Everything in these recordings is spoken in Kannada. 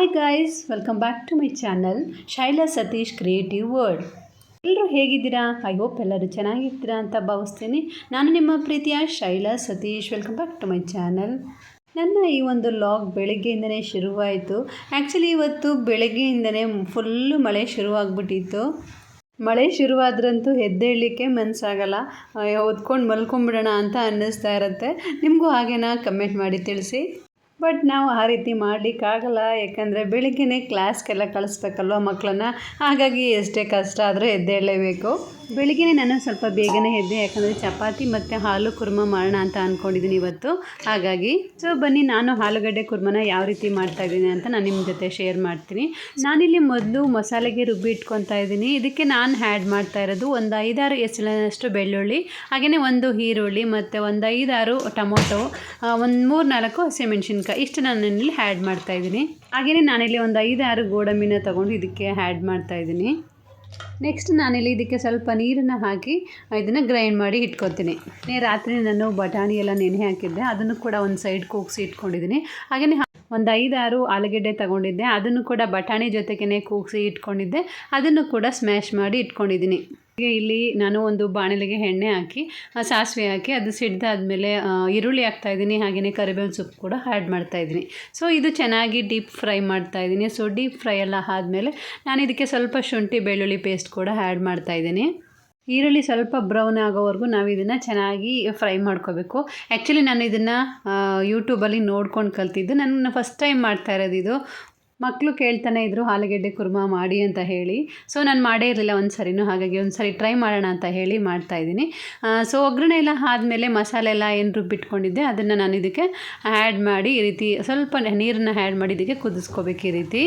Hi guys, welcome back to my channel Shaila Satish creative world. ಎಲ್ಲರೂ ಹೇಗಿದ್ದೀರಾ? ಐ ಹೋಪ್ ಎಲ್ಲರೂ ಚೆನ್ನಾಗಿರ್ತೀರಾ ಅಂತ ಭಾವಿಸ್ತೀನಿ. ನಾನು ನಿಮ್ಮ ಪ್ರೀತಿಯ Shaila Satish. Welcome back to my channel. ನನ್ನ ಈ ಒಂದು ಲಾಗ್ ಬೆಳಗ್ಗೆಯಿಂದನೇ ಶುರುವಾಯಿತು. ಆ್ಯಕ್ಚುಲಿ ಇವತ್ತು ಬೆಳಗ್ಗೆಯಿಂದನೇ ಫುಲ್ಲು ಮಳೆ ಶುರುವಾಗ್ಬಿಟ್ಟಿತ್ತು. ಮಳೆ ಶುರುವಾದ್ರಂತೂ ಎದ್ದೇಳಲಿಕ್ಕೆ ಮನಸ್ಸಾಗಲ್ಲ, ಹೊದ್ಕೊಂಡು ಮಲ್ಕೊಂಬಿಡೋಣ ಅಂತ ಅನ್ನಿಸ್ತಾ ಇರುತ್ತೆ. ನಿಮಗೂ ಹಾಗೇನಾ? ಕಮೆಂಟ್ ಮಾಡಿ ತಿಳಿಸಿ. ಬಟ್ ನಾವು ಆ ರೀತಿ ಮಾಡಲಿಕ್ಕಾಗಲ್ಲ, ಯಾಕಂದರೆ ಬೆಳಿಗ್ಗೆನೇ ಕ್ಲಾಸ್ಗೆಲ್ಲ ಕಳಿಸ್ಬೇಕಲ್ವ ಮಕ್ಕಳನ್ನ. ಹಾಗಾಗಿ ಎಷ್ಟೇ ಕಷ್ಟ ಆದರೂ ಎದ್ದೇಳಲೇಬೇಕು. ಬೆಳಿಗ್ಗೆನೇ ನಾನು ಸ್ವಲ್ಪ ಬೇಗನೆ ಎದ್ದೆ, ಯಾಕಂದರೆ ಚಪಾತಿ ಮತ್ತು ಹಾಲು ಕುರ್ಮ ಮಾಡೋಣ ಅಂತ ಅಂದ್ಕೊಂಡಿದ್ದೀನಿ ಇವತ್ತು. ಹಾಗಾಗಿ ಬನ್ನಿ, ನಾನು ಆಲೂಗಡ್ಡೆ ಕುರ್ಮನ ಯಾವ ರೀತಿ ಮಾಡ್ತಾಯಿದ್ದೀನಿ ಅಂತ ನಾನು ನಿಮ್ಮ ಜೊತೆ ಶೇರ್ ಮಾಡ್ತೀನಿ. ನಾನಿಲ್ಲಿ ಮೊದಲು ಮಸಾಲೆಗೆ ರುಬ್ಬಿ ಇಟ್ಕೊತಾ ಇದ್ದೀನಿ. ಇದಕ್ಕೆ ನಾನು ಆ್ಯಡ್ ಮಾಡ್ತಾ ಇರೋದು ಒಂದು 5-6 ಎಸಳಿನಷ್ಟು ಬೆಳ್ಳುಳ್ಳಿ, ಹಾಗೆಯೇ ಒಂದು ಈರುಳ್ಳಿ ಮತ್ತು ಒಂದು 5-6 ಟೊಮೊಟೊ, ಒಂದು 3-4 ಹಸಿಮೆಣ್ಸಿನ್ಕಾಯಿ, ಇಷ್ಟು ನಾನು ಇಲ್ಲಿ ಆ್ಯಡ್ ಮಾಡ್ತಾಯಿದ್ದೀನಿ. ಹಾಗೆಯೇ ನಾನಿಲ್ಲಿ ಒಂದು 5-6 ಗೋಡಂಬಿನ ತೊಗೊಂಡು ಇದಕ್ಕೆ ಆ್ಯಡ್ ಮಾಡ್ತಾಯಿದ್ದೀನಿ. ನೆಕ್ಸ್ಟ್ ನಾನಿಲ್ಲಿ ಇದಕ್ಕೆ ಸ್ವಲ್ಪ ನೀರನ್ನು ಹಾಕಿ ಇದನ್ನು ಗ್ರೈಂಡ್ ಮಾಡಿ ಇಟ್ಕೊತೀನಿ. ರಾತ್ರಿ ನಾನು ಬಟಾಣಿ ಎಲ್ಲ ನೆನೆ ಹಾಕಿದ್ದೆ, ಅದನ್ನು ಕೂಡ ಒಂದು ಸೈಡ್ ಕೂಗಿಸಿ ಇಟ್ಕೊಂಡಿದ್ದೀನಿ. ಹಾಗೆಯೇ ಒಂದು 5-6 ಆಲೂಗಡ್ಡೆ ತೊಗೊಂಡಿದ್ದೆ, ಅದನ್ನು ಕೂಡ ಬಟಾಣಿ ಜೊತೆಗೇ ಕೂಗಿಸಿ ಇಟ್ಕೊಂಡಿದ್ದೆ, ಅದನ್ನು ಕೂಡ ಸ್ಮ್ಯಾಶ್ ಮಾಡಿ ಇಟ್ಕೊಂಡಿದ್ದೀನಿ. ಇಲ್ಲಿ ನಾನು ಒಂದು ಬಾಣಲೆಗೆ ಎಣ್ಣೆ ಹಾಕಿ ಸಾಸಿವೆ ಹಾಕಿ ಅದು ಸಿಡ್ದಾದ್ಮೇಲೆ ಈರುಳ್ಳಿ ಹಾಕ್ತಾಯಿದ್ದೀನಿ, ಹಾಗೆಯೇ ಕರಿಬೇವಿನ ಸೊಪ್ಪು ಕೂಡ ಆ್ಯಡ್ ಮಾಡ್ತಾಯಿದ್ದೀನಿ. ಸೊ ಇದು ಚೆನ್ನಾಗಿ ಡೀಪ್ ಫ್ರೈ ಮಾಡ್ತಾಯಿದ್ದೀನಿ. ಸೊ ಡೀಪ್ ಫ್ರೈ ಎಲ್ಲ ಆದಮೇಲೆ ನಾನು ಇದಕ್ಕೆ ಸ್ವಲ್ಪ ಶುಂಠಿ ಬೆಳ್ಳುಳ್ಳಿ ಪೇಸ್ಟ್ ಕೂಡ ಆ್ಯಡ್ ಮಾಡ್ತಾಯಿದ್ದೀನಿ. ಈರುಳ್ಳಿ ಸ್ವಲ್ಪ ಬ್ರೌನ್ ಆಗೋವರೆಗೂ ನಾವು ಇದನ್ನು ಚೆನ್ನಾಗಿ ಫ್ರೈ ಮಾಡ್ಕೋಬೇಕು. ಆ್ಯಕ್ಚುಲಿ ನಾನು ಇದನ್ನು ಯೂಟ್ಯೂಬಲ್ಲಿ ನೋಡ್ಕೊಂಡು ಕಲ್ತಿದ್ದು. ನಾನು ಫಸ್ಟ್ ಟೈಮ್ ಮಾಡ್ತಾ ಇರೋದು ಇದು. ಮಕ್ಕಳು ಕೇಳ್ತಾನೆ ಇದ್ದರು ಆಲೂಗಡ್ಡೆ ಕುರ್ಮ ಮಾಡಿ ಅಂತ ಹೇಳಿ. ಸೊ ನಾನು ಮಾಡೇ ಇರಲಿಲ್ಲ ಒಂದು ಸರಿನೂ, ಹಾಗಾಗಿ ಒಂದು ಸರಿ ಟ್ರೈ ಮಾಡೋಣ ಅಂತ ಹೇಳಿ ಮಾಡ್ತಾಯಿದ್ದೀನಿ. ಸೊ ಒಗ್ಗರಣೆ ಎಲ್ಲ ಆದಮೇಲೆ ಮಸಾಲೆ ಎಲ್ಲ ಏನು ರುಬ್ಬಿಟ್ಕೊಂಡಿದ್ದೆ ಅದನ್ನು ನಾನು ಇದಕ್ಕೆ ಆ್ಯಡ್ ಮಾಡಿ ಈ ರೀತಿ ಸ್ವಲ್ಪ ನೀರನ್ನು ಆ್ಯಡ್ ಮಾಡಿ ಇದಕ್ಕೆ ಕುದಿಸ್ಕೋಬೇಕು. ಈ ರೀತಿ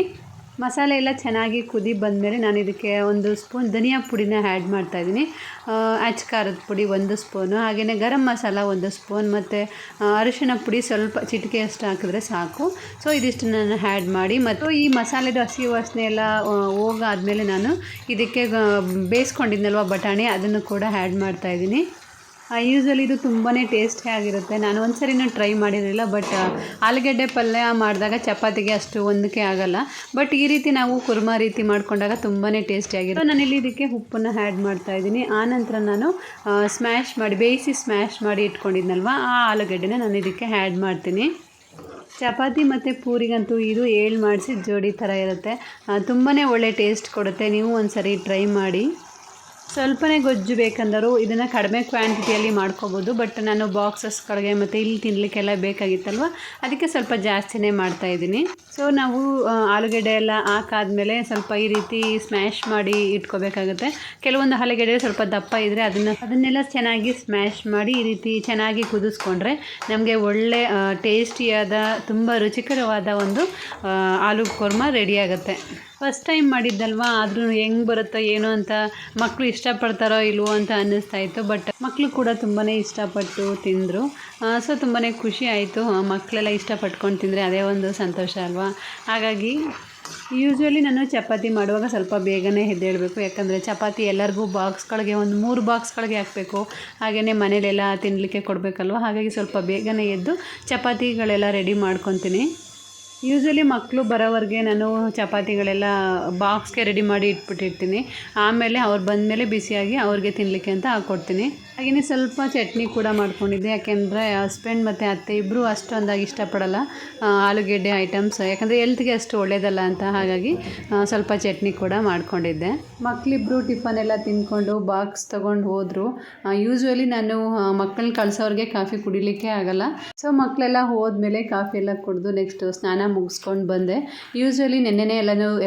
ಮಸಾಲೆ ಎಲ್ಲ ಚೆನ್ನಾಗಿ ಕುದಿ ಬಂದಮೇಲೆ ನಾನು ಇದಕ್ಕೆ 1 ಸ್ಪೂನ್ ಧನಿಯಾ ಪುಡಿನ ಆ್ಯಡ್ ಮಾಡ್ತಾಯಿದ್ದೀನಿ. ಅಚ್ಚ ಖಾರದ ಪುಡಿ 1 ಸ್ಪೂನು, ಹಾಗೆಯೇ ಗರಂ ಮಸಾಲ 1 ಸ್ಪೂನ್ ಮತ್ತು ಅರಿಶಿಣ ಪುಡಿ ಸ್ವಲ್ಪ ಚಿಟಿಕೆಯಷ್ಟು ಹಾಕಿದ್ರೆ ಸಾಕು. ಸೊ ಇದಿಷ್ಟು ನಾನು ಆ್ಯಡ್ ಮಾಡಿ, ಮತ್ತು ಈ ಮಸಾಲೆದು ಹಸಿ ವಾಸನೆ ಎಲ್ಲ ಹೋಗಾದ್ಮೇಲೆ ನಾನು ಇದಕ್ಕೆ ಬೇಯಿಸ್ಕೊಂಡಿದ್ನಲ್ವ ಬಟಾಣಿ, ಅದನ್ನು ಕೂಡ ಆ್ಯಡ್ ಮಾಡ್ತಾಯಿದ್ದೀನಿ. ಯೂಶ್ವಲಿ ಇದು ತುಂಬಾ ಟೇಸ್ಟಿ ಆಗಿರುತ್ತೆ. ನಾನು ಒಂದು ಸರಿನೂ ಟ್ರೈ ಮಾಡಿರಲಿಲ್ಲ, ಬಟ್ ಆಲೂಗಡ್ಡೆ ಪಲ್ಯ ಮಾಡಿದಾಗ ಚಪಾತಿಗೆ ಅಷ್ಟು ಹೊಂದಿಕೆ ಆಗೋಲ್ಲ. ಬಟ್ ಈ ರೀತಿ ನಾವು ಕುರ್ಮ ರೀತಿ ಮಾಡ್ಕೊಂಡಾಗ ತುಂಬಾ ಟೇಸ್ಟಿಯಾಗಿರುತ್ತೆ. ನಾನಿಲ್ಲಿ ಇದಕ್ಕೆ ಉಪ್ಪನ್ನು ಆ್ಯಡ್ ಮಾಡ್ತಾಯಿದ್ದೀನಿ. ಆನಂತರ ನಾನು ಬೇಯಿಸಿ ಸ್ಮ್ಯಾಶ್ ಮಾಡಿ ಇಟ್ಕೊಂಡಿದ್ನಲ್ವ ಆ ಆಲೂಗಡ್ಡೆನ ನಾನು ಇದಕ್ಕೆ ಆ್ಯಡ್ ಮಾಡ್ತೀನಿ. ಚಪಾತಿ ಮತ್ತು ಪೂರಿಗಂತೂ ಇದು 7 ಮಾಡಿಸಿದ ಜೋಡಿ ಥರ ಇರುತ್ತೆ. ತುಂಬಾ ಒಳ್ಳೆ ಟೇಸ್ಟ್ ಕೊಡುತ್ತೆ. ನೀವು ಒಂದು ಸರಿ ಟ್ರೈ ಮಾಡಿ. ಸ್ವಲ್ಪನೇ ಗೊಜ್ಜು ಬೇಕಂದರೂ ಇದನ್ನು ಕಡಿಮೆ ಕ್ವಾಂಟಿಟಿಯಲ್ಲಿ ಮಾಡ್ಕೋಬೋದು, ಬಟ್ ನಾನು ಬಾಕ್ಸಸ್ಗಳಿಗೆ ಮತ್ತು ಇಲ್ಲಿ ತಿನ್ನಲಿಕ್ಕೆಲ್ಲ ಬೇಕಾಗಿತ್ತಲ್ವ, ಅದಕ್ಕೆ ಸ್ವಲ್ಪ ಜಾಸ್ತಿನೇ ಮಾಡ್ತಾಯಿದ್ದೀನಿ. ಸೊ ನಾವು ಆಲೂಗಡ್ಡೆ ಎಲ್ಲ ಹಾಕಾದ್ಮೇಲೆ ಸ್ವಲ್ಪ ಈ ರೀತಿ ಸ್ಮ್ಯಾಶ್ ಮಾಡಿ ಇಟ್ಕೋಬೇಕಾಗುತ್ತೆ. ಕೆಲವೊಂದು ಆಲೂಗಡ್ಡೆ ಸ್ವಲ್ಪ ದಪ್ಪ ಇದ್ದರೆ ಅದನ್ನೆಲ್ಲ ಚೆನ್ನಾಗಿ ಸ್ಮ್ಯಾಶ್ ಮಾಡಿ ಈ ರೀತಿ ಚೆನ್ನಾಗಿ ಕುದಿಸ್ಕೊಂಡ್ರೆ ನಮಗೆ ಒಳ್ಳೆ ಟೇಸ್ಟಿಯಾದ ತುಂಬ ರುಚಿಕರವಾದ ಒಂದು ಆಲೂ ಕುರ್ಮ ರೆಡಿಯಾಗುತ್ತೆ. ಫಸ್ಟ್ ಟೈಮ್ ಮಾಡಿದ್ದಲ್ವ, ಆದ್ರೂ ಹೆಂಗೆ ಬರುತ್ತೋ ಏನೋ ಅಂತ ಮಕ್ಕಳು ಇಷ್ಟಪಡ್ತಾರೋ ಇಲ್ವೋ ಅಂತ ಅನ್ನಿಸ್ತಾಯಿತ್ತು. ಬಟ್ ಮಕ್ಕಳು ಕೂಡ ತುಂಬಾ ಇಷ್ಟಪಟ್ಟು ತಿಂದರು. ಸೊ ತುಂಬಾ ಖುಷಿ ಆಯಿತು. ಮಕ್ಕಳೆಲ್ಲ ಇಷ್ಟಪಟ್ಕೊಂಡು ತಿಂದರೆ ಅದೇ ಒಂದು ಸಂತೋಷ ಅಲ್ವಾ. ಹಾಗಾಗಿ ಯೂಶ್ವಲಿ ನಾನು ಚಪಾತಿ ಮಾಡುವಾಗ ಸ್ವಲ್ಪ ಬೇಗನೆ ಎದ್ದೇಳಬೇಕು, ಯಾಕಂದರೆ ಚಪಾತಿ ಎಲ್ಲರಿಗೂ ಬಾಕ್ಸ್ಗಳಿಗೆ ಒಂದು 3 ಬಾಕ್ಸ್ಗಳಿಗೆ ಹಾಕಬೇಕು. ಹಾಗೆಯೇ ಮನೇಲೆಲ್ಲ ತಿನ್ನಲಿಕ್ಕೆ ಕೊಡಬೇಕಲ್ವ, ಹಾಗಾಗಿ ಸ್ವಲ್ಪ ಬೇಗನೆ ಎದ್ದು ಚಪಾತಿಗಳೆಲ್ಲ ರೆಡಿ ಮಾಡ್ಕೊತೀನಿ. ಯೂಶ್ವಲಿ ಮಕ್ಕಳು ಬರೋವರೆಗೆ ನಾನು ಚಪಾತಿಗಳೆಲ್ಲ ಬಾಕ್ಸ್ಗೆ ರೆಡಿ ಮಾಡಿ ಇಟ್ಬಿಟ್ಟಿರ್ತೀನಿ. ಆಮೇಲೆ ಅವ್ರು ಬಂದಮೇಲೆ ಬಿಸಿಯಾಗಿ ಅವ್ರಿಗೆ ತಿನ್ನಲಿಕ್ಕೆ ಅಂತ ಹಾಕ್ಕೊಡ್ತೀನಿ. ಹಾಗೆಯೇ ಸ್ವಲ್ಪ ಚಟ್ನಿ ಕೂಡ ಮಾಡ್ಕೊಂಡಿದ್ದೆ, ಯಾಕೆಂದರೆ ಹಸ್ಬೆಂಡ್ ಮತ್ತು ಅತ್ತೆ ಇಬ್ಬರು ಅಷ್ಟೊಂದಾಗಿ ಇಷ್ಟಪಡಲ್ಲ ಆಲೂಗೆಡ್ಡೆ ಐಟಮ್ಸ್, ಯಾಕಂದರೆ ಹೆಲ್ತ್ಗೆ ಅಷ್ಟು ಒಳ್ಳೆಯದಲ್ಲ ಅಂತ. ಹಾಗಾಗಿ ಸ್ವಲ್ಪ ಚಟ್ನಿ ಕೂಡ ಮಾಡ್ಕೊಂಡಿದ್ದೆ. ಮಕ್ಕಳಿಬ್ಬರು ಟಿಫನ್ ಎಲ್ಲ ತಿಂದ್ಕೊಂಡು ಬಾಕ್ಸ್ ತೊಗೊಂಡು ಹೋದರು. ಯೂಶ್ವಲಿ ನಾನು ಮಕ್ಕಳನ್ನ ಕಳ್ಸೋರಿಗೆ ಕಾಫಿ ಕುಡಿಲಿಕ್ಕೆ ಆಗಲ್ಲ. ಸೊ ಮಕ್ಕಳೆಲ್ಲ ಹೋದ್ಮೇಲೆ ಕಾಫಿ ಎಲ್ಲ ಕುಡಿದು ನೆಕ್ಸ್ಟ್ ಸ್ನಾನ ಮುಗಿಸ್ಕೊಂಡು ಬಂದೆ. ಯೂಶ್ವಲಿ ನೆನ್ನೆನೇ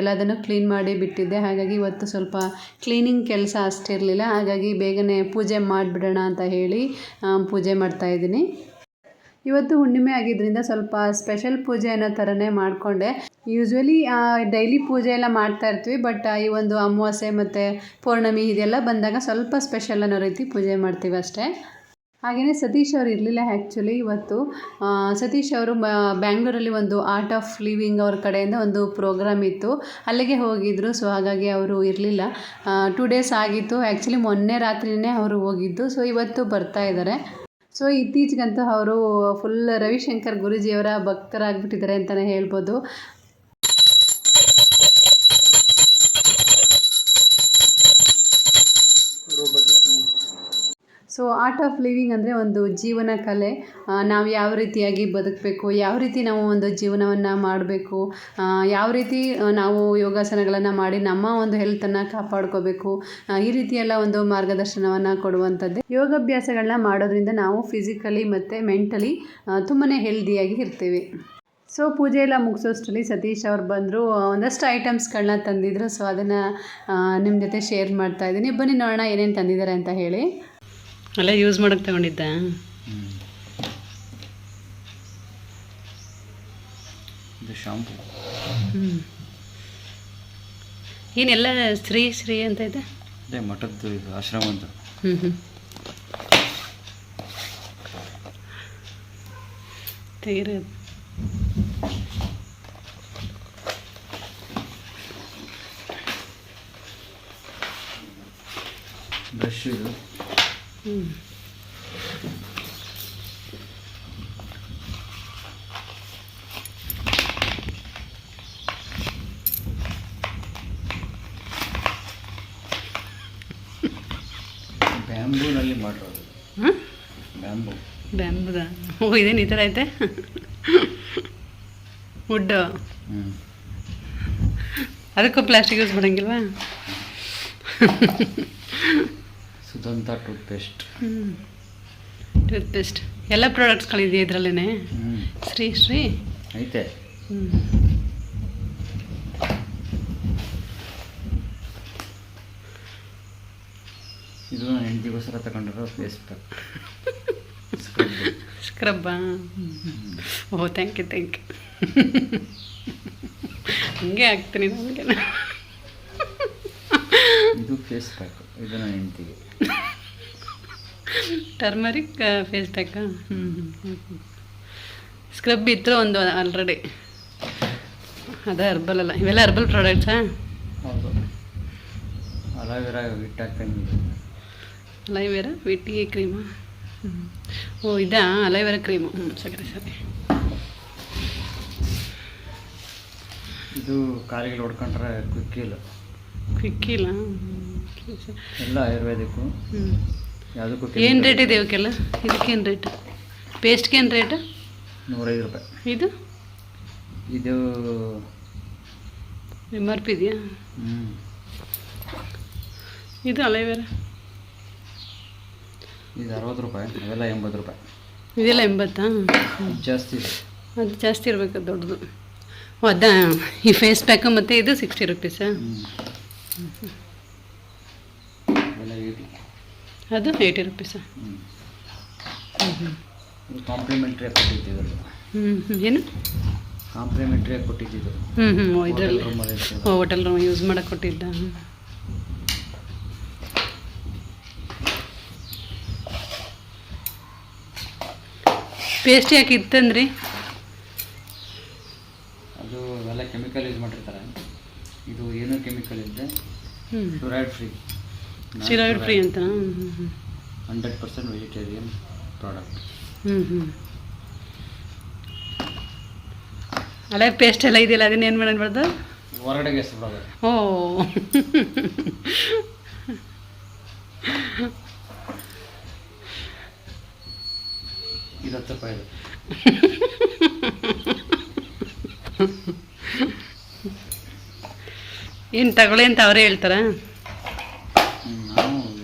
ಎಲ್ಲದನ್ನು ಕ್ಲೀನ್ ಮಾಡಿ ಬಿಟ್ಟಿದ್ದೆ, ಹಾಗಾಗಿ ಇವತ್ತು ಸ್ವಲ್ಪ ಕ್ಲೀನಿಂಗ್ ಕೆಲಸ ಅಷ್ಟಿರಲಿಲ್ಲ. ಹಾಗಾಗಿ ಬೇಗನೆ ಪೂಜೆ ಮಾಡಿಬಿಡೋಣ ಅಂತ ಹೇಳಿ ಪೂಜೆ ಮಾಡ್ತಾಯಿದ್ದೀನಿ. ಇವತ್ತು ಹುಣ್ಣಿಮೆ ಆಗಿದ್ದರಿಂದ ಸ್ವಲ್ಪ ಸ್ಪೆಷಲ್ ಪೂಜೆ ಅನ್ನೋ ಥರನೇ ಮಾಡಿಕೊಂಡೆ. ಯೂಶ್ವಲಿ ಡೈಲಿ ಪೂಜೆ ಎಲ್ಲ ಮಾಡ್ತಾಯಿರ್ತೀವಿ, ಬಟ್ ಈ ಒಂದು ಅಮಾವಾಸ್ಯೆ ಮತ್ತು ಪೌರ್ಣಮಿ ಇದೆಲ್ಲ ಬಂದಾಗ ಸ್ವಲ್ಪ ಸ್ಪೆಷಲ್ ಅನ್ನೋ ರೀತಿ ಪೂಜೆ ಮಾಡ್ತೀವಿ ಅಷ್ಟೇ. ಹಾಗೆಯೇ ಸತೀಶ್ ಅವರು ಇರಲಿಲ್ಲ. ಆ್ಯಕ್ಚುಲಿ ಇವತ್ತು ಸತೀಶ್ ಅವರು ಬ್ಯಾಂಗ್ಳೂರಲ್ಲಿ ಒಂದು ಆರ್ಟ್ ಆಫ್ ಲಿವಿಂಗ್ ಅವ್ರ ಕಡೆಯಿಂದ ಒಂದು ಪ್ರೋಗ್ರಾಮ್ ಇತ್ತು, ಅಲ್ಲಿಗೆ ಹೋಗಿದ್ದರು. ಸೊ ಹಾಗಾಗಿ ಅವರು ಇರಲಿಲ್ಲ. 2 ಡೇಸ್ ಆಗಿತ್ತು. ಆ್ಯಕ್ಚುಲಿ ಮೊನ್ನೆ ರಾತ್ರಿಯೇ ಅವರು ಹೋಗಿದ್ದು. ಸೊ ಇವತ್ತು ಬರ್ತಾ ಇದ್ದಾರೆ. ಸೊ ಇತ್ತೀಚೆಗಂತೂ ಅವರು ಫುಲ್ ರವಿಶಂಕರ್ ಗುರೂಜಿಯವರ ಭಕ್ತರಾಗ್ಬಿಟ್ಟಿದ್ದಾರೆ ಅಂತಲೇ ಹೇಳ್ಬೋದು. ಸೊ ಆರ್ಟ್ ಆಫ್ ಲಿವಿಂಗ್ ಅಂದರೆ ಒಂದು ಜೀವನ ಕಲೆ. ನಾವು ಯಾವ ರೀತಿಯಾಗಿ ಬದುಕಬೇಕು, ಯಾವ ರೀತಿ ನಾವು ಒಂದು ಜೀವನವನ್ನು ಮಾಡಬೇಕು, ಯಾವ ರೀತಿ ನಾವು ಯೋಗಾಸನಗಳನ್ನು ಮಾಡಿ ನಮ್ಮ ಒಂದು ಹೆಲ್ತನ್ನು ಕಾಪಾಡ್ಕೋಬೇಕು, ಈ ರೀತಿಯೆಲ್ಲ ಒಂದು ಮಾರ್ಗದರ್ಶನವನ್ನು ಕೊಡುವಂಥದ್ದು. ಯೋಗಾಭ್ಯಾಸಗಳನ್ನ ಮಾಡೋದ್ರಿಂದ ನಾವು ಫಿಸಿಕಲಿ ಮತ್ತು ಮೆಂಟಲಿ ತುಂಬಾ ಹೆಲ್ದಿಯಾಗಿ ಇರ್ತೀವಿ. ಸೊ ಪೂಜೆ ಎಲ್ಲ ಮುಗಿಸೋಷ್ಟರಲ್ಲಿ ಸತೀಶ್ ಅವ್ರು ಬಂದರು, ಒಂದಷ್ಟು ಐಟಮ್ಸ್ಗಳನ್ನ ತಂದಿದ್ರು. ಸೊ ಅದನ್ನು ನಿಮ್ಮ ಜೊತೆ ಶೇರ್ ಮಾಡ್ತಾಯಿದ್ದೀನಿ. ಬನ್ನಿ ನೋಡೋಣ ಏನೇನು ತಂದಿದ್ದಾರೆ ಅಂತ ಹೇಳಿ. ಎಲ್ಲ ಯೂಸ್ ಮಾಡೋಕ್ಕೆ ತಗೊಂಡಿದ್ದ. ಇದು ಶಾಂಪು. ಏನೆಲ್ಲ ಶ್ರೀ ಅಂತ ಇದೆ. ಅದೇ ಮಠದ್ದು ಇದು ಆಶ್ರಮದ್ದು. ತೆಗಿರೋದು. ಬ್ರಷ್ ಇದು. ಬ್ಯಾಂಬೂನಲ್ಲಿ ಮಾಡಿರೋದು. ಬ್ಯಾಂಬುದ. ಓ ಇದೇನು ಈ ಥರ ಐತೆ. ವುಡ್ಡು. ಅದಕ್ಕೂ ಪ್ಲಾಸ್ಟಿಕ್ ಯೂಸ್ ಮಾಡಂಗಿಲ್ವಾ? ಸುದಂತ ಟೂತ್ಪೇಸ್ಟ್. ಟೂತ್ಪೇಸ್ಟ್ ಎಲ್ಲ ಪ್ರಾಡಕ್ಟ್ಸ್ಗಳಿದೆಯಾ ಇದರಲ್ಲೇ? ಶ್ರೀ ಐತೆ. ಇದು ನಾನು ಹೆಂಡತಿಗೋಸ್ಕರ ತಗೊಂಡಿರೋ ಫೇಸ್ ಪ್ಯಾಕ್. ಸ್ಕ್ರಬ್ಬಾ? ಓ ಥ್ಯಾಂಕ್ ಯು. ಹಂಗೆ ಆಗ್ತೀನಿ ನನಗೆ. ಇದು ಫೇಸ್ ಪ್ಯಾಕ್. ಇದು ನನ್ನ ಹೆಂಡತಿಗೆ. Turmeric face ಪ್ಯಾಕಾ? ಸ್ಕ್ರಬ್ ಇತ್ತು ಒಂದು ಆಲ್ರೆಡಿ. ಅದ ಹರ್ಬಲ್ ಅಲ್ಲ, ಇವೆಲ್ಲ ಹರ್ಬಲ್ ಪ್ರಾಡಕ್ಟ್ಸಾ? ಹೌದು. ಅಲೋವೆರಾ ವಿಟ್ ಹಾಕಂಗಿದೆ. ಅಲೋವೆರಾ ವಿಟ್ ಕ್ರೀಮಾ? ಓ ಇದಾ ಅಲೋವೆರಾ ಕ್ರೀಮು. ಸರಿ. ಇದು ಕಾಲಿಗೆ ಹೊಡ್ಕೊಂಡ್ರೆ ಕ್ವಿಕ್ಕಿಲ್ಲ. ಎಲ್ಲ ಆಯುರ್ವೇದಿಕ್ಕು. ಯಾವುದಕ್ಕೂ ಏನು ರೇಟ್ ಇದೆ ಇವಕ್ಕೆಲ್ಲ? ಇದಕ್ಕೇನು ರೇಟ್? ಪೇಸ್ಟ್ಗೇನು ರೇಟ್? 105 ರೂಪಾಯಿ. ಇದು MRP ಇದೆಯಾ? ಇದು ಅಲೋವೆರಾ ಇದು 60 ರೂಪಾಯಿ. ಅವೆಲ್ಲ 80 ರೂಪಾಯಿ. ಇದೆಲ್ಲ 80? ಜಾಸ್ತಿ ಇದೆ. ಅದು ಜಾಸ್ತಿ ಇರಬೇಕು, ದೊಡ್ಡದು. ಅದಾ ಈ ಫೇಸ್ ಪ್ಯಾಕು ಮತ್ತು ಇದು 60 ರೂಪೀಸಾ? ಅದು 80 ರೂಪೀಸಾ? ಕಾಂಪ್ಲಿಮೆಂಟ್ರಿಯಾಗಿ ಕೊಟ್ಟಿದ್ದಿದ್ದು. ಏನು ಕಾಂಪ್ಲಿಮೆಂಟ್ರಿಯಾಗಿ ಕೊಟ್ಟಿದ್ದಿದ್ದು? ಇದರಲ್ಲಿ ಹೋಟೆಲ್ ರೂಮ್ ಯೂಸ್ ಮಾಡೋಕ್ಕೆ ಕೊಟ್ಟಿದ್ದ. ಪೇಸ್ಟ್ ಯಾಕೆ ಇತ್ತಂದ್ರಿ? ಅದು ಎಲ್ಲ ಕೆಮಿಕಲ್ ಯೂಸ್ ಮಾಡಿರ್ತಾರೆ. ಇದು ಏನೋ ಕೆಮಿಕಲ್ ಇದ್ದರೆ ಸ್ಟಿರಾಯ್ಡ್ ಫ್ರೀ ಅಂತ. 100% ವೆಜಿಟೇರಿಯನ್ ಪ್ರಾಡಕ್ಟ್. ಹಳೆ ಪೇಸ್ಟ್ ಎಲ್ಲ ಇದೆಯಲ್ಲ, ಅದನ್ನ ಏನು ಮಾಡಬಾರ್ದು, ಹೊರಗಡೆಗೆ ಎಸ್ಬಿಡೋದು. ಓ ಇದು 10 ರೂಪಾಯಿ. ಏನು ತಗೊಳ್ಳಿ ಅಂತ ಅವರೇ ಹೇಳ್ತಾರ? ನಾವು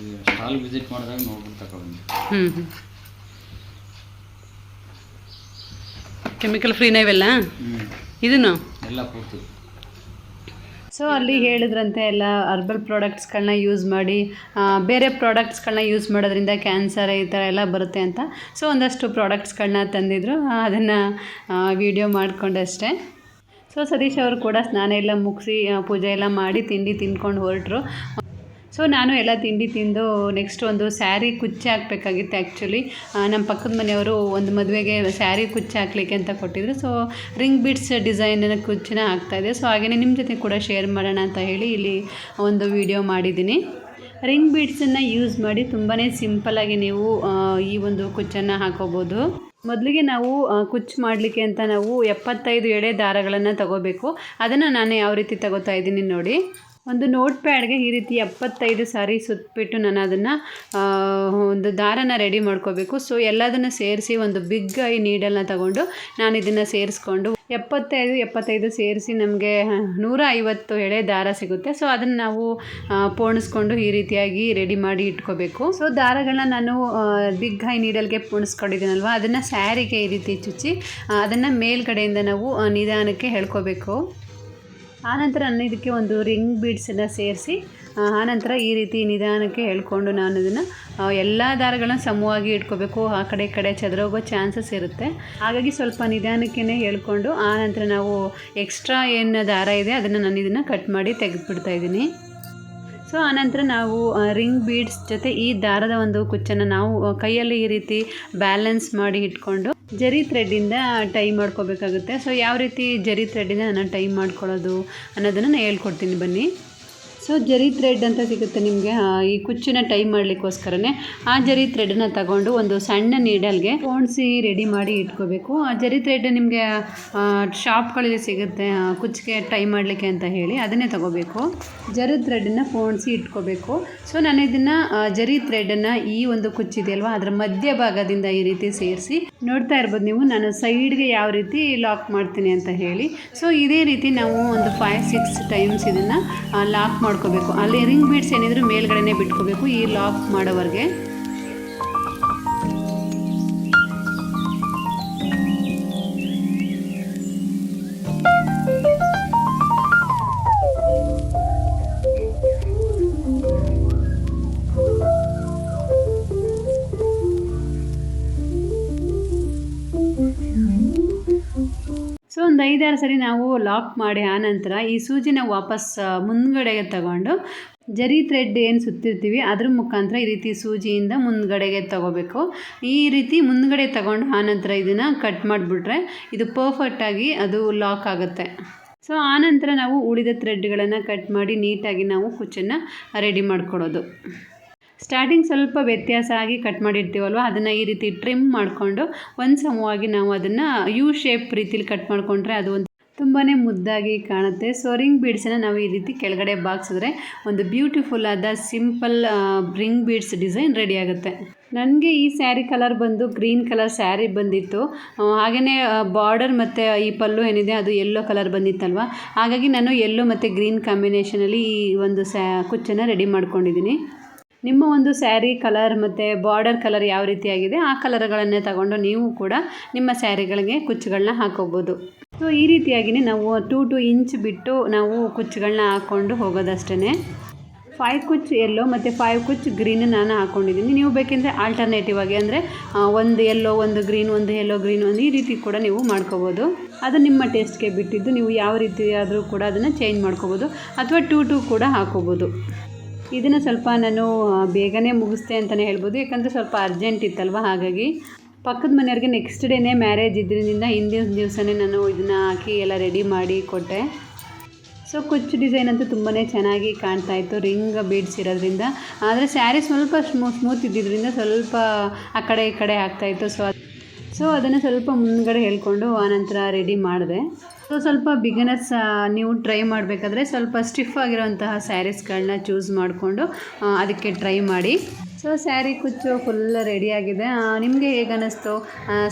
ಸ್ಟಾಲ್ ವಿಸಿಟ್ ಮಾಡಿದಾಗ ನೋಡ್ಬಿಟ್ಟು ತಗೊಂಡು. ಕೆಮಿಕಲ್ ಫ್ರೀನ ಇವೆಲ್ಲ? ಇದನ್ನು ಎಲ್ಲ ಪೂರ್ತಿ. ಸೊ ಅಲ್ಲಿ ಹೇಳಿದ್ರಂತೆ ಎಲ್ಲ ಹರ್ಬಲ್ ಪ್ರಾಡಕ್ಟ್ಸ್ಗಳನ್ನ ಯೂಸ್ ಮಾಡಿ, ಬೇರೆ ಪ್ರಾಡಕ್ಟ್ಸ್ಗಳನ್ನ ಯೂಸ್ ಮಾಡೋದ್ರಿಂದ ಕ್ಯಾನ್ಸರ್ ಈ ಥರ ಎಲ್ಲ ಬರುತ್ತೆ ಅಂತ. ಸೊ ಒಂದಷ್ಟು ಪ್ರಾಡಕ್ಟ್ಸ್ಗಳನ್ನ ತಂದಿದ್ರು, ಅದನ್ನು ವಿಡಿಯೋ ಮಾಡಿಕೊಂಡಷ್ಟೇ. ಸೊ ಸತೀಶ್ ಅವರು ಕೂಡ ಸ್ನಾನ ಎಲ್ಲ ಮುಗಿಸಿ ಪೂಜೆ ಎಲ್ಲ ಮಾಡಿ ತಿಂಡಿ ತಿಂದ್ಕೊಂಡು ಹೊರಟರು. ಸೊ ನಾನು ಎಲ್ಲ ತಿಂಡಿ ತಿಂದು ನೆಕ್ಸ್ಟ್ ಒಂದು ಸ್ಯಾರಿ ಕುಚ್ಚು ಹಾಕಬೇಕಾಗಿತ್ತು. ಆ್ಯಕ್ಚುಲಿ ನಮ್ಮ ಪಕ್ಕದ ಮನೆಯವರು ಒಂದು ಮದುವೆಗೆ ಸ್ಯಾರಿ ಕುಚ್ಚು ಹಾಕ್ಲಿಕ್ಕೆ ಅಂತ ಕೊಟ್ಟಿದ್ರು. ಸೊ ರಿಂಗ್ ಬೀಡ್ಸ್ ಡಿಸೈನಿನ ಕುಚ್ಚನ್ನ ಹಾಕ್ತಾಯಿದ್ದೆ. ಸೊ ಹಾಗೆಯೇ ನಿಮ್ಮ ಜೊತೆ ಕೂಡ ಶೇರ್ ಮಾಡೋಣ ಅಂತ ಹೇಳಿ ಇಲ್ಲಿ ಒಂದು ವಿಡಿಯೋ ಮಾಡಿದ್ದೀನಿ. ರಿಂಗ್ ಬೀಡ್ಸನ್ನು ಯೂಸ್ ಮಾಡಿ ತುಂಬಾ ಸಿಂಪಲ್ಲಾಗಿ ನೀವು ಈ ಒಂದು ಕುಚ್ಚನ್ನು ಹಾಕೋಬೋದು. ಮೊದಲಿಗೆ ನಾವು ಕುಚ್ಚು ಮಾಡಲಿಕ್ಕೆ ಅಂತ ನಾವು 75 ಎಳೆ ದಾರಗಳನ್ನು ತಗೋಬೇಕು. ಅದನ್ನು ನಾನು ಯಾವ ರೀತಿ ತಗೋತಾ ಇದ್ದೀನಿ ನೋಡಿ. ಒಂದು ನೋಟ್ ಪ್ಯಾಡ್ಗೆ ಈ ರೀತಿ 75 ಸಾರಿ ಸುತ್ತಬಿಟ್ಟು ನಾನು ಅದನ್ನು ಒಂದು ದಾರನ ರೆಡಿ ಮಾಡ್ಕೋಬೇಕು. ಸೊ ಎಲ್ಲದನ್ನು ಸೇರಿಸಿ ಒಂದು ಬಿಗ್ ಐ ನೀಡಲ್ನ ತಗೊಂಡು ನಾನು ಇದನ್ನು ಸೇರಿಸ್ಕೊಂಡು 75 ಸೇರಿಸಿ ನಮಗೆ 150 ಎಳೆ ದಾರ ಸಿಗುತ್ತೆ. ಸೊ ಅದನ್ನು ನಾವು ಪೋಣಿಸ್ಕೊಂಡು ಈ ರೀತಿಯಾಗಿ ರೆಡಿ ಮಾಡಿ ಇಟ್ಕೋಬೇಕು. ಸೊ ದಾರಗಳನ್ನ ನಾನು ಬಿಗ್ ಐ ನೀಡಲ್ಗೆ ಪೋಣಿಸ್ಕೊಂಡಿದ್ದೀನಲ್ವ, ಅದನ್ನು ಸ್ಯಾರಿಗೆ ಈ ರೀತಿ ಚುಚ್ಚಿ ಅದನ್ನು ಮೇಲ್ಗಡೆಯಿಂದ ನಾವು ನಿಧಾನಕ್ಕೆ ಎಳ್ಕೋಬೇಕು. ಆನಂತರ ನಾನು ಇದಕ್ಕೆ ಒಂದು ರಿಂಗ್ ಬೀಡ್ಸನ್ನು ಸೇರಿಸಿ ಆನಂತರ ಈ ರೀತಿ ನಿಧಾನಕ್ಕೆ ಎಳ್ಕೊಂಡು ನಾನು ಇದನ್ನು ಎಲ್ಲ ದಾರಗಳನ್ನ ಸಮವಾಗಿ ಇಟ್ಕೋಬೇಕು. ಆ ಕಡೆ ಈ ಕಡೆ ಚದರೋಗೋ ಚಾನ್ಸಸ್ ಇರುತ್ತೆ. ಹಾಗಾಗಿ ಸ್ವಲ್ಪ ನಿಧಾನಕ್ಕೆ ಎಳ್ಕೊಂಡು ಆನಂತರ ನಾವು ಎಕ್ಸ್ಟ್ರಾ ಏನು ದಾರ ಇದೆ ಅದನ್ನು ನಾನು ಇದನ್ನು ಕಟ್ ಮಾಡಿ ತೆಗೆದುಬಿಡ್ತಾ ಇದ್ದೀನಿ. ಸೊ ಆನಂತರ ನಾವು ರಿಂಗ್ ಬೀಡ್ಸ್ ಜೊತೆ ಈ ದಾರದ ಒಂದು ಕುಚ್ಚನ್ನು ನಾವು ಕೈಯಲ್ಲಿ ಈ ರೀತಿ ಬ್ಯಾಲೆನ್ಸ್ ಮಾಡಿ ಇಟ್ಕೊಂಡು ಜರಿ ಥ್ರೆಡ್ಡಿಂದ ಟೈ ಮಾಡ್ಕೋಬೇಕಾಗುತ್ತೆ. ಸೊ ಯಾವ ರೀತಿ ಜರಿ ಥ್ರೆಡ್ಡಿಂದ ನಾನು ಟೈ ಮಾಡ್ಕೊಳ್ಳೋದು ಅನ್ನೋದನ್ನು ನಾನು ಹೇಳ್ಕೊಡ್ತೀನಿ ಬನ್ನಿ. ಸೊ ಜರಿ ಥ್ರೆಡ್ ಅಂತ ಸಿಗುತ್ತೆ ನಿಮಗೆ ಈ ಕುಚ್ಚನ್ನ ಟೈ ಮಾಡಲಿಕ್ಕೋಸ್ಕರನೇ. ಆ ಜರಿ ಥ್ರೆಡನ್ನ ತಗೊಂಡು ಒಂದು ಸಣ್ಣ ನೀಡಲ್ಗೆ ಪೋಣಿಸಿ ರೆಡಿ ಮಾಡಿ ಇಟ್ಕೋಬೇಕು. ಆ ಜರಿ ಥ್ರೆಡ್ ನಿಮಗೆ ಶಾಪ್ಗಳಲ್ಲಿ ಸಿಗುತ್ತೆ ಕುಚ್ಚಿಗೆ ಟೈ ಮಾಡಲಿಕ್ಕೆ ಅಂತ ಹೇಳಿ, ಅದನ್ನೇ ತಗೋಬೇಕು. ಜರಿ ಥ್ರೆಡನ್ನು ಪೋಣಿಸಿ ಇಟ್ಕೋಬೇಕು. ಸೊ ನಾನು ಇದನ್ನು ಜರಿ ಥ್ರೆಡನ್ನು ಈ ಒಂದು ಕುಚ್ಚಿದೆಯಲ್ವ ಅದರ ಮಧ್ಯಭಾಗದಿಂದ ಈ ರೀತಿ ಸೇರಿಸಿ ನೋಡ್ತಾ ಇರ್ಬೋದು ನೀವು, ನಾನು ಸೈಡ್ಗೆ ಯಾವ ರೀತಿ ಲಾಕ್ ಮಾಡ್ತೀನಿ ಅಂತ ಹೇಳಿ. ಸೊ ಇದೇ ರೀತಿ ನಾವು ಒಂದು 5-6 ಟೈಮ್ಸ್ ಇದನ್ನು ಲಾಕ್ ಮಾಡ್ಕೋಬೇಕು. ಅಲ್ಲಿ ರಿಂಗ್ ಬೀಡ್ಸ್ ಏನಿದ್ರು ಮೇಲ್ಗಡೆನೆ ಬಿಟ್ಕೋಬೇಕು ಈ ಲಾಕ್ ಮಾಡೋವರೆಗೆ. ಸೊ ಒಂದು 5-6 ಸರಿ ನಾವು ಲಾಕ್ ಮಾಡಿ ಆನಂತರ ಈ ಸೂಜಿನ ವಾಪಸ್ ಮುಂದ್ಗಡೆಗೆ ತಗೊಂಡು ಜರಿ ಥ್ರೆಡ್ ಏನು ಸುತ್ತಿರ್ತೀವಿ ಅದ್ರ ಮುಖಾಂತರ ಈ ರೀತಿ ಸೂಜಿಯಿಂದ ಮುಂದ್ಗಡೆಗೆ ತಗೋಬೇಕು. ಈ ರೀತಿ ಮುಂದ್ಗಡೆ ತಗೊಂಡು ಆನಂತರ ಇದನ್ನು ಕಟ್ ಮಾಡಿಬಿಟ್ರೆ ಇದು ಪರ್ಫೆಕ್ಟಾಗಿ ಅದು ಲಾಕ್ ಆಗುತ್ತೆ. ಸೊ ಆನಂತರ ನಾವು ಉಳಿದ ಥ್ರೆಡ್ಗಳನ್ನು ಕಟ್ ಮಾಡಿ ನೀಟಾಗಿ ನಾವು ಕುಚ್ಚನ್ನು ರೆಡಿ ಮಾಡ್ಕೊಳ್ಳೋದು. ಸ್ಟಾರ್ಟಿಂಗ್ ಸ್ವಲ್ಪ ವ್ಯತ್ಯಾಸ ಆಗಿ ಕಟ್ ಮಾಡಿರ್ತೀವಲ್ವ ಅದನ್ನು ಈ ರೀತಿ ಟ್ರಿಮ್ ಮಾಡಿಕೊಂಡು ಒಂದು ಸಮವಾಗಿ ನಾವು ಅದನ್ನು ಯು ಶೇಪ್ ರೀತಿಲಿ ಕಟ್ ಮಾಡಿಕೊಂಡ್ರೆ ಅದು ಒಂದು ತುಂಬಾ ಮುದ್ದಾಗಿ ಕಾಣುತ್ತೆ. ಸೊ ರಿಂಗ್ ಬೀಡ್ಸನ್ನು ನಾವು ಈ ರೀತಿ ಕೆಳಗಡೆ ಬಾಗಿಸಿದ್ರೆ ಒಂದು ಬ್ಯೂಟಿಫುಲ್ ಆದ simple ring beads design ready ಆಗುತ್ತೆ. ನನಗೆ ಈ ಸ್ಯಾರಿ ಕಲರ್ ಬಂದು ಗ್ರೀನ್ ಕಲರ್ ಸ್ಯಾರಿ ಬಂದಿತ್ತು. ಹಾಗೆಯೇ ಬಾರ್ಡರ್ ಮತ್ತು ಈ ಪಲ್ಲು ಏನಿದೆ ಅದು ಯೆಲ್ಲೋ ಕಲರ್ ಬಂದಿತ್ತಲ್ವ, ಹಾಗಾಗಿ ನಾನು ಯೆಲ್ಲೋ ಮತ್ತು ಗ್ರೀನ್ ಕಾಂಬಿನೇಷನಲ್ಲಿ ಈ ಒಂದು ಕುಚ್ಚನ್ನು ರೆಡಿ ಮಾಡ್ಕೊಂಡಿದ್ದೀನಿ. ನಿಮ್ಮ ಒಂದು ಸ್ಯಾರಿ ಕಲರ್ ಮತ್ತು ಬಾರ್ಡರ್ ಕಲರ್ ಯಾವ ರೀತಿಯಾಗಿದೆ ಆ ಕಲರ್ಗಳನ್ನೇ ತಗೊಂಡು ನೀವು ಕೂಡ ನಿಮ್ಮ ಸ್ಯಾರಿಗಳಿಗೆ ಕುಚ್ಚುಗಳನ್ನ ಹಾಕೋಬೋದು. ಸೊ ಈ ರೀತಿಯಾಗಿಯೇ ನಾವು 2 ಇಂಚ್ ಬಿಟ್ಟು ನಾವು ಕುಚ್ಚುಗಳನ್ನ ಹಾಕ್ಕೊಂಡು ಹೋಗೋದಷ್ಟೇ. 5 ಕುಚ್ಚು ಯೆಲ್ಲೋ ಮತ್ತು 5 ಕುಚ್ಚು ಗ್ರೀನ್ ನಾನು ಹಾಕ್ಕೊಂಡಿದ್ದೀನಿ. ನೀವು ಬೇಕೆಂದರೆ ಆಲ್ಟರ್ನೇಟಿವ್ ಆಗಿ ಅಂದರೆ ಒಂದು ಯೆಲ್ಲೋ ಒಂದು ಗ್ರೀನ್ ಒಂದು ಯೆಲ್ಲೋ ಗ್ರೀನ್ ಒಂದು ಈ ರೀತಿ ಕೂಡ ನೀವು ಮಾಡ್ಕೋಬೋದು. ಅದು ನಿಮ್ಮ ಟೇಸ್ಟ್ಗೆ ಬಿಟ್ಟಿದ್ದು, ನೀವು ಯಾವ ರೀತಿ ಆದರೂ ಕೂಡ ಅದನ್ನು ಚೇಂಜ್ ಮಾಡ್ಕೋಬೋದು ಅಥವಾ 2 ಕೂಡ ಹಾಕೋಬೋದು. ಇದನ್ನು ಸ್ವಲ್ಪ ನಾನು ಬೇಗನೆ ಮುಗಿಸ್ದೆ ಅಂತಲೇ ಹೇಳ್ಬೋದು, ಯಾಕಂದರೆ ಸ್ವಲ್ಪ ಅರ್ಜೆಂಟ್ ಇತ್ತಲ್ವ. ಹಾಗಾಗಿ ಪಕ್ಕದ ಮನೆಯವ್ರಿಗೆ ನೆಕ್ಸ್ಟ್ ಡೇನೇ ಮ್ಯಾರೇಜ್ ಇದ್ರಿಂದ ಹಿಂದಿನ ದಿವಸನೇ ನಾನು ಇದನ್ನು ಹಾಕಿ ಎಲ್ಲ ರೆಡಿ ಮಾಡಿ ಕೊಟ್ಟೆ. ಸೊ ಕುಚ್ಚು ಡಿಸೈನ್ ಅಂತೂ ತುಂಬಾ ಚೆನ್ನಾಗಿ ಕಾಣ್ತಾ ಇತ್ತು ರಿಂಗ್ ಬೀಡ್ಸ್ ಇರೋದ್ರಿಂದ. ಆದರೆ ಸ್ಯಾರಿ ಸ್ವಲ್ಪ ಸ್ಮೂತ್ ಇದ್ದಿದ್ದರಿಂದ ಸ್ವಲ್ಪ ಆ ಕಡೆ ಈ ಕಡೆ ಆಗ್ತಾಯಿತ್ತು. ಸೊ ಅದನ್ನು ಸ್ವಲ್ಪ ಮುಂದ್ಗಡೆ ಹೇಳ್ಕೊಂಡು ಆನಂತರ ರೆಡಿ ಮಾಡಿದೆ. ಸೊ ಸ್ವಲ್ಪ ಬಿಗಿನರ್ಸ್ ನೀವು ಟ್ರೈ ಮಾಡಬೇಕಾದ್ರೆ ಸ್ವಲ್ಪ ಸ್ಟಿಫ್ ಆಗಿರೋಂತಹ ಸ್ಯಾರೀಸ್ಗಳನ್ನ ಚೂಸ್ ಮಾಡಿಕೊಂಡು ಅದಕ್ಕೆ ಟ್ರೈ ಮಾಡಿ. ಸೊ ಸ್ಯಾರಿ ಕುಚ್ಚು ಫುಲ್ ರೆಡಿಯಾಗಿದೆ. ನಿಮಗೆ ಹೇಗೆ ಅನ್ನಿಸ್ತು,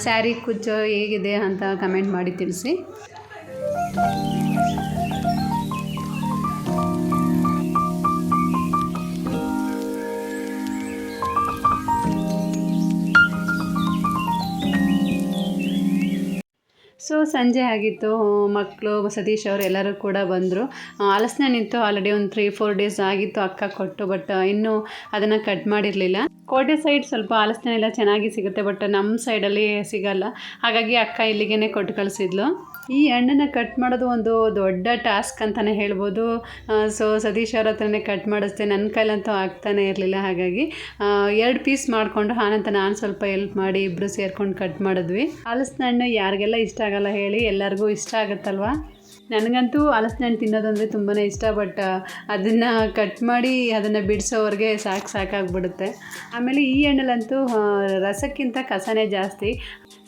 ಸ್ಯಾರಿ ಕುಚ್ಚು ಹೇಗಿದೆ ಅಂತ ಕಮೆಂಟ್ ಮಾಡಿ ತಿಳಿಸಿ. ಸೊ ಸಂಜೆ ಆಗಿತ್ತು, ಮಕ್ಕಳು ಸತೀಶ್ ಅವರು ಎಲ್ಲರೂ ಕೂಡ ಬಂದರು. ಹಲಸಿನ ನಿಂತು ಆಲ್ರೆಡಿ ಒಂದು 3-4 ಡೇಸ್ ಆಗಿತ್ತು ಅಕ್ಕ ಕೊಟ್ಟು, ಬಟ್ ಇನ್ನೂ ಅದನ್ನು ಕಟ್ ಮಾಡಿರಲಿಲ್ಲ. ಕೋಟೆ ಸೈಡ್ ಸ್ವಲ್ಪ ಹಲಸಿನ ಎಲ್ಲ ಚೆನ್ನಾಗಿ ಸಿಗುತ್ತೆ, ಬಟ್ ನಮ್ಮ ಸೈಡಲ್ಲಿ ಸಿಗಲ್ಲ. ಹಾಗಾಗಿ ಅಕ್ಕ ಇಲ್ಲಿಗೆ ಕೊಟ್ಟು ಕಳಿಸಿದ್ಲು. ಈ ಹಣ್ಣನ್ನು ಕಟ್ ಮಾಡೋದು ಒಂದು ದೊಡ್ಡ ಟಾಸ್ಕ್ ಅಂತಲೇ ಹೇಳ್ಬೋದು. ಸೊ ಸತೀಶ್ ಅವ್ರ ಹತ್ರನೇ ಕಟ್ ಮಾಡಿಸ್ದೆ, ನನ್ನ ಕೈಲಂತೂ ಆಗ್ತಾನೆ ಇರಲಿಲ್ಲ. ಹಾಗಾಗಿ 2 ಪೀಸ್ ಮಾಡಿಕೊಂಡು ಆನಂತರ ನಾನು ಸ್ವಲ್ಪ ಹೆಲ್ಪ್ ಮಾಡಿ ಇಬ್ಬರು ಸೇರ್ಕೊಂಡು ಕಟ್ ಮಾಡಿದ್ವಿ. ಹಲಸಿನ ಹಣ್ಣು ಯಾರಿಗೆಲ್ಲ ಇಷ್ಟ ಆಗಲ್ಲ ಹೇಳಿ, ಎಲ್ಲರಿಗೂ ಇಷ್ಟ ಆಗುತ್ತಲ್ವ. ನನಗಂತೂ ಹಲಸಿನ ಹಣ್ಣು ತಿನ್ನೋದಂದರೆ ತುಂಬಾ ಇಷ್ಟ, ಬಟ್ ಅದನ್ನು ಕಟ್ ಮಾಡಿ ಅದನ್ನು ಬಿಡಿಸೋವ್ರಿಗೆ ಸಾಕಾಗ್ಬಿಡುತ್ತೆ. ಆಮೇಲೆ ಈ ಹಣ್ಣಲ್ಲಂತೂ ರಸಕ್ಕಿಂತ ಕಸನೇ ಜಾಸ್ತಿ.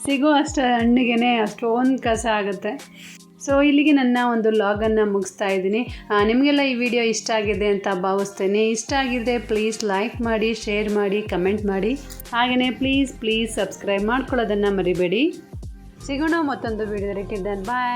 ಸಿಗೋ ಅಷ್ಟು ಹಣ್ಣಿಗೆ ಅಷ್ಟೊಂದು ಕಸ ಆಗುತ್ತೆ. ಸೊ ಇಲ್ಲಿಗೆ ನನ್ನ ಒಂದು ಲಾಗನ್ನು ಮುಗಿಸ್ತಾ ಇದ್ದೀನಿ. ನಿಮಗೆಲ್ಲ ಈ ವಿಡಿಯೋ ಇಷ್ಟ ಆಗಿದೆ ಅಂತ ಭಾವಿಸ್ತೇನೆ. ಇಷ್ಟ ಆಗಿದ್ದರೆ ಪ್ಲೀಸ್ ಲೈಕ್ ಮಾಡಿ, ಶೇರ್ ಮಾಡಿ, ಕಮೆಂಟ್ ಮಾಡಿ. ಹಾಗೆಯೇ ಪ್ಲೀಸ್ ಸಬ್ಸ್ಕ್ರೈಬ್ ಮಾಡ್ಕೊಳ್ಳೋದನ್ನು ಮರಿಬೇಡಿ. ಸಿಗೋಣ ಮತ್ತೊಂದು ವಿಡಿಯೋದಲ್ಲಿ. ಬಾಯ್.